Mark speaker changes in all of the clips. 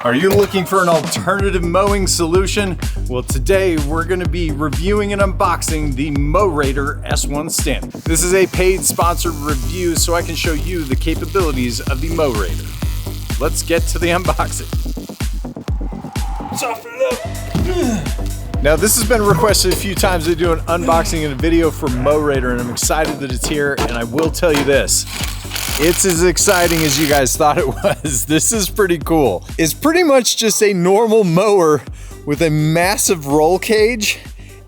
Speaker 1: Are you looking for an alternative mowing solution? Well, today we're going to be reviewing and unboxing the Mowrator S1 Standard. This is a paid sponsored review so I can show you the capabilities of the Mowrator. Let's get to the unboxing. Now, this has been requested a few times to do an unboxing and a video for Mowrator, and I'm excited that it's here, and I will tell you this. It's as exciting as you guys thought it was. This is pretty cool. It's pretty much just a normal mower with a massive roll cage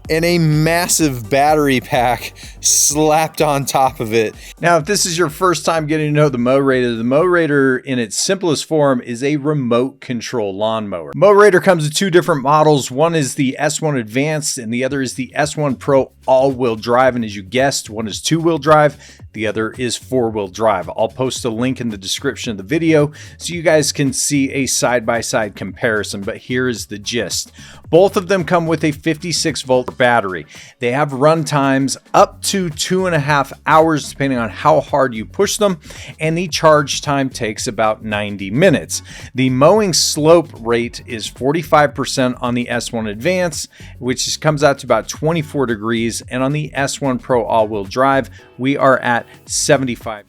Speaker 1: and a massive battery pack slapped on top of it. Now, if this is your first time getting to know the Mowrator in its simplest form is a remote control lawnmower. Mowrator comes in two different models. One is the S1 Advanced and the other is the S1 Pro all-wheel drive. And as you guessed, one is two-wheel drive, the other is four-wheel drive. I'll post a link in the description of the video so you guys can see a side-by-side comparison, but here is the gist. Both of them come with a 56-volt battery. They have run times up to 2.5 hours depending on how hard you push them, and the charge time takes about 90 minutes. The mowing slope rate is 45% on the S1 Advance, which comes out to about 24 degrees, and on the S1 Pro all-wheel drive, we are at 75.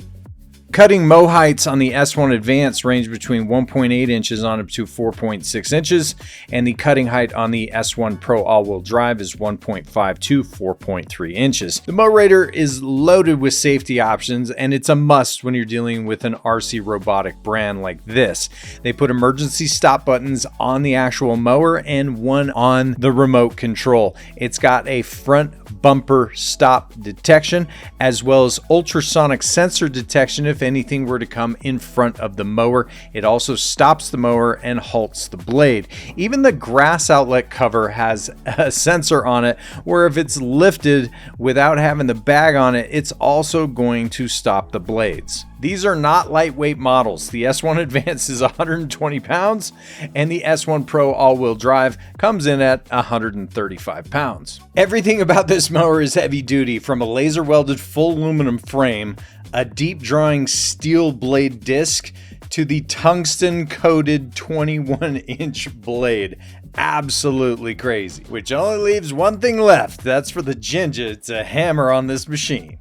Speaker 1: Cutting mow heights on the S1 Advance range between 1.8 inches on up to 4.6 inches, and the cutting height on the S1 Pro all-wheel drive is 1.5 to 4.3 inches. The Mowrator is loaded with safety options, and it's a must when you're dealing with an RC robotic brand like this. They put emergency stop buttons on the actual mower and one on the remote control. It's got a front bumper stop detection as well as ultrasonic sensor detection if anything were to come in front of the mower. It also stops the mower and halts the blade. Even the grass outlet cover has a sensor on it where if it's lifted without having the bag on it, it's also going to stop the blades. These are not lightweight models. The S1 Advance is 120 pounds and the S1 Pro all-wheel drive comes in at 135 pounds. Everything about this mower is heavy duty, from a laser welded full aluminum frame, a deep drawing steel blade disc, to the tungsten coated 21-inch blade. Absolutely crazy. Which only leaves one thing left. That's for the Ginja to hammer on this machine.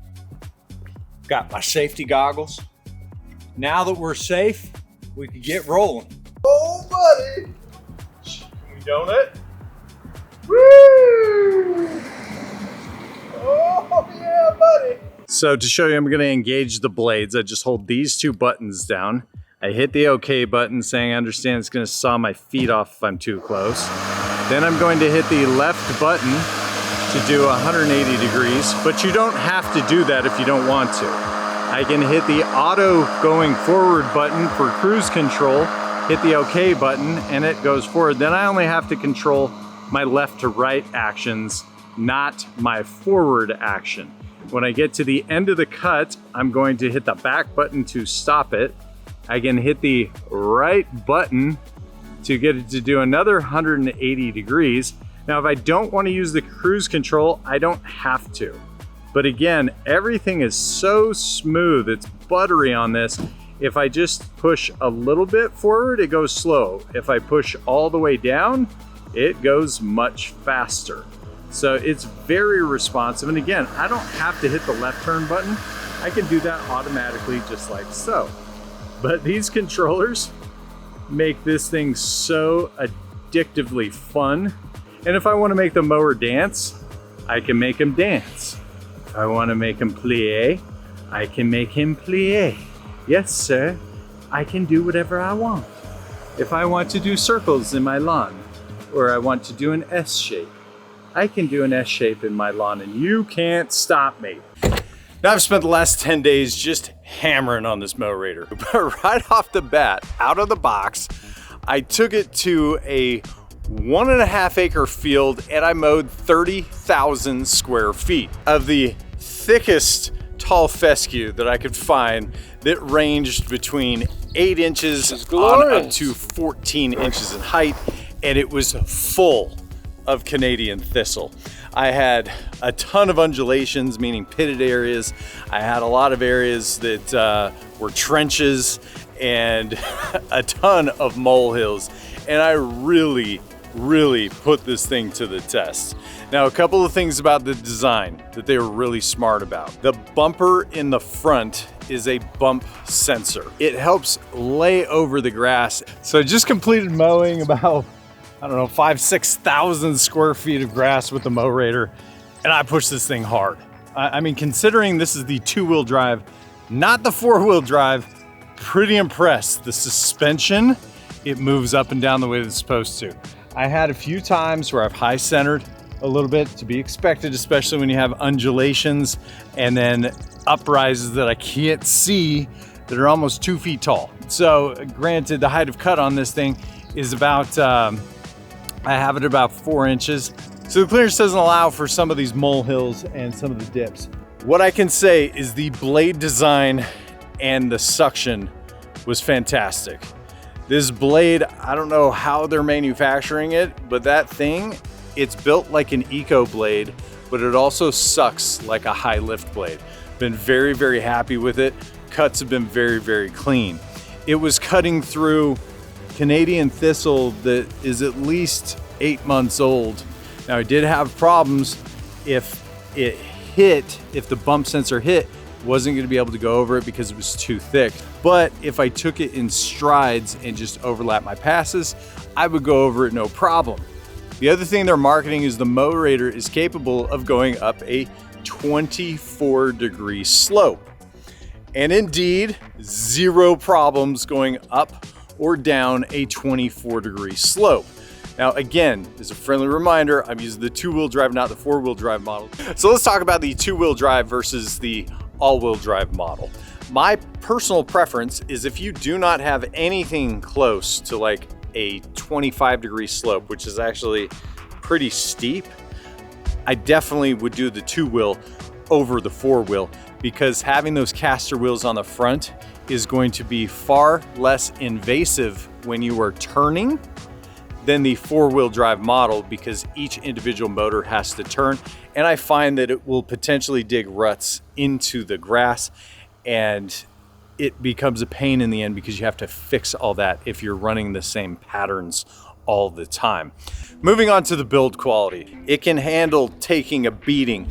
Speaker 1: Got my safety goggles. Now that we're safe, we can get rolling. Oh, buddy. Can we donut? Woo! Oh, yeah, buddy. So to show you, I'm going to engage the blades. I just hold these two buttons down. I hit the OK button saying I understand it's going to saw my feet off if I'm too close. Then I'm going to hit the left button to do 180 degrees, but you don't have to do that if you don't want to. I can hit the auto going forward button for cruise control, hit the OK button, and it goes forward. Then I only have to control my left to right actions, not my forward action. When I get to the end of the cut, I'm going to hit the back button to stop it. I can hit the right button to get it to do another 180 degrees. Now, if I don't want to use the cruise control, I don't have to. But again, everything is so smooth, it's buttery on this. If I just push a little bit forward, it goes slow. If I push all the way down, it goes much faster. So it's very responsive. And again, I don't have to hit the left turn button. I can do that automatically just like so. But these controllers make this thing so addictively fun. And if I want to make the mower dance, I can make him dance. If I want to make him plie, I can make him plie. Yes, sir, I can do whatever I want. If I want to do circles in my lawn, or I want to do an S shape, I can do an S shape in my lawn and you can't stop me. Now, I've spent the last 10 days just hammering on this Mowrator. But right off the bat, out of the box, I took it to a 1.5 acre field and I mowed 30,000 square feet of the thickest tall fescue that I could find that ranged between 8 inches on up to 14 inches in height, and it was full of Canadian thistle. I had a ton of undulations, meaning pitted areas. I had a lot of areas that were trenches and a ton of molehills. and I really put this thing to the test. Now, a couple of things about the design that they were really smart about. The bumper in the front is a bump sensor. It helps lay over the grass. So I just completed mowing about, I don't know, 5,000-6,000 square feet of grass with the Mowrator, and I pushed this thing hard. I mean, considering this is the 2-wheel drive, not the 4-wheel drive, pretty impressed. The suspension, it moves up and down the way that it's supposed to. I had a few times where I've high centered a little bit, to be expected, especially when you have undulations and then uprises that I can't see that are almost 2 feet tall. So granted, the height of cut on this thing is about, I have it about 4 inches. So the clearance doesn't allow for some of these molehills and some of the dips. What I can say is the blade design and the suction was fantastic. This blade, I don't know how they're manufacturing it, but that thing, it's built like an eco blade, but it also sucks like a high lift blade. Been very happy with it. Cuts have been very clean. It was cutting through Canadian thistle that is at least 8 months old. Now, I did have problems if the bump sensor hit, wasn't going to be able to go over it because it was too thick. But if I took it in strides and just overlap my passes, I would go over it no problem. The other thing they're marketing is the Mowrator is capable of going up a 24-degree slope. And indeed, 0 problems going up or down a 24-degree slope. Now, again, as a friendly reminder, I'm using the 2-wheel drive, not the 4-wheel drive model. So let's talk about the 2-wheel drive versus the all-wheel drive model. My personal preference is if you do not have anything close to like a 25-degree slope, which is actually pretty steep, I definitely would do the 2-wheel over the 4-wheel, because having those caster wheels on the front is going to be far less invasive when you are turning than the 4-wheel drive model, because each individual motor has to turn. And I find that it will potentially dig ruts into the grass, and it becomes a pain in the end because you have to fix all that if you're running the same patterns all the time. Moving on to the build quality. It can handle taking a beating.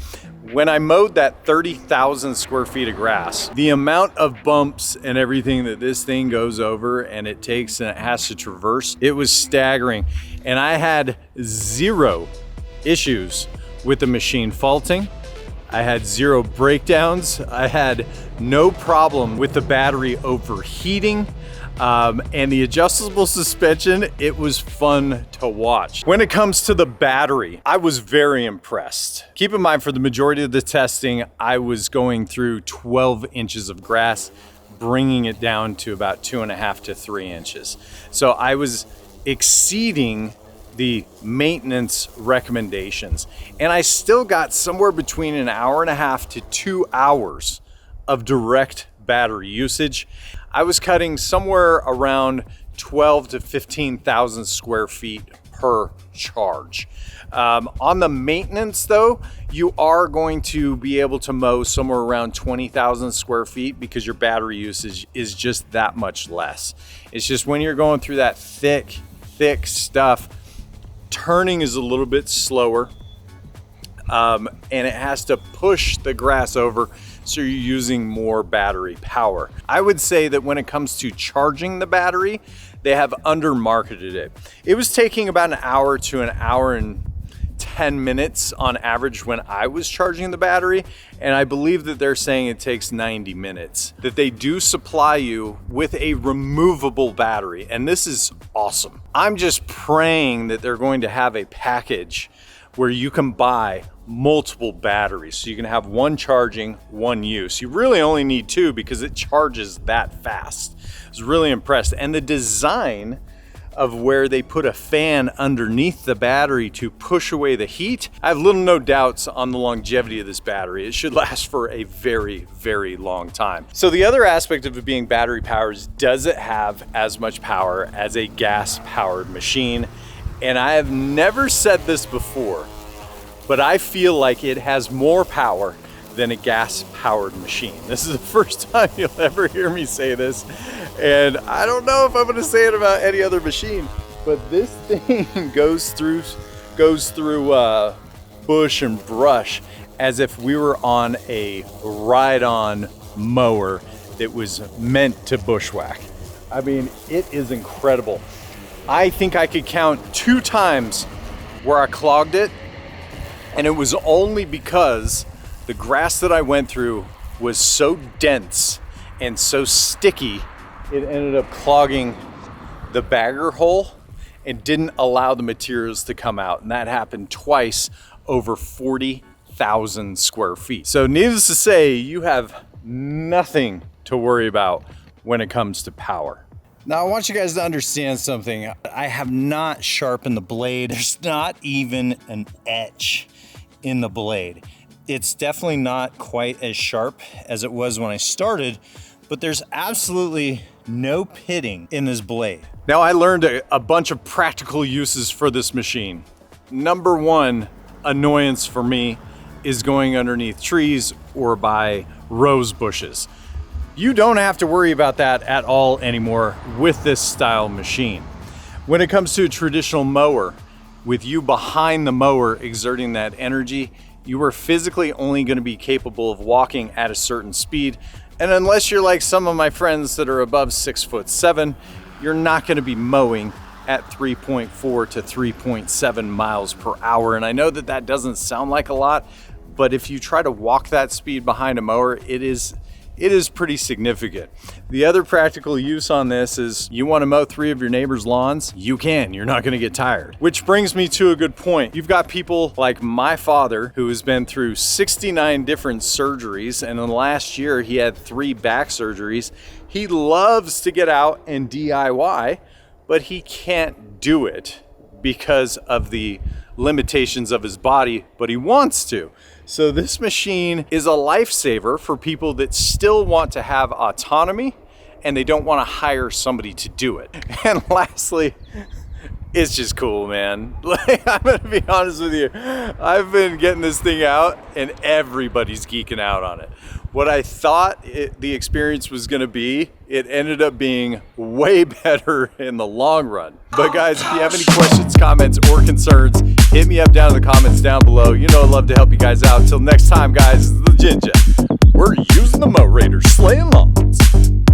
Speaker 1: When I mowed that 30,000 square feet of grass, the amount of bumps and everything that this thing goes over and it takes and it has to traverse, it was staggering. And I had 0 issues with the machine faulting. I had 0 breakdowns. I had no problem with the battery overheating. And the adjustable suspension, it was fun to watch. When it comes to the battery, I was very impressed. Keep in mind, for the majority of the testing, I was going through 12 inches of grass, bringing it down to about 2.5 to 3 inches. So I was exceeding the maintenance recommendations. And I still got somewhere between 1.5 hours to 2 hours of direct battery usage. I was cutting somewhere around 12 to 15,000 square feet per charge. On the maintenance though, you are going to be able to mow somewhere around 20,000 square feet because your battery usage is just that much less. It's just when you're going through that thick stuff, turning is a little bit slower, and it has to push the grass over, so you're using more battery power. I would say that when it comes to charging the battery, they have under-marketed it. It was taking about 1 hour to 1 hour and 10 minutes on average when I was charging the battery, and I believe that they're saying it takes 90 minutes. That they do supply you with a removable battery, and this is awesome. I'm just praying that they're going to have a package where you can buy multiple batteries, so you can have one charging, one use. You really only need 2 because it charges that fast. I was really impressed. And the design of where they put a fan underneath the battery to push away the heat, I have little no doubts on the longevity of this battery. It should last for a very long time. So the other aspect of it being battery powered is, does it have as much power as a gas powered machine? And I have never said this before, but I feel like it has more power than a gas-powered machine. This is the first time you'll ever hear me say this, and I don't know if I'm gonna say it about any other machine. but this thing goes through bush and brush as if we were on a ride-on mower that was meant to bushwhack. I mean, it is incredible. I think I could count 2 times where I clogged it, and it was only because the grass that I went through was so dense and so sticky, it ended up clogging the bagger hole and didn't allow the materials to come out. And that happened twice over 40,000 square feet. So needless to say, you have nothing to worry about when it comes to power. Now I want you guys to understand something. I have not sharpened the blade. There's not even an etch in the blade. It's definitely not quite as sharp as it was when I started, but there's absolutely no pitting in this blade. Now I learned a bunch of practical uses for this machine. Number one annoyance for me is going underneath trees or by rose bushes. You don't have to worry about that at all anymore with this style machine. When it comes to a traditional mower, with you behind the mower exerting that energy, you are physically only going to be capable of walking at a certain speed. And unless you're like some of my friends that are above 6'7", you're not going to be mowing at 3.4 to 3.7 miles per hour. And I know that that doesn't sound like a lot, but if you try to walk that speed behind a mower, it is pretty significant. The other practical use on this is you want to mow 3 of your neighbor's lawns, you can, you're not going to get tired. Which brings me to a good point. You've got people like my father who has been through 69 different surgeries, and in the last year he had 3 back surgeries. He loves to get out and DIY, but he can't do it because of the limitations of his body, but he wants to. So this machine is a lifesaver for people that still want to have autonomy and they don't want to hire somebody to do it. And lastly, it's just cool, man. Like, I'm gonna be honest with you. I've been getting this thing out and everybody's geeking out on it. What I thought the experience was gonna be, it ended up being way better in the long run. But guys, if you have any questions, comments, or concerns, hit me up down in the comments down below. You know I'd love to help you guys out. Till next time, guys, this is the Ginja. We're using the Mowrator, slaying lawns.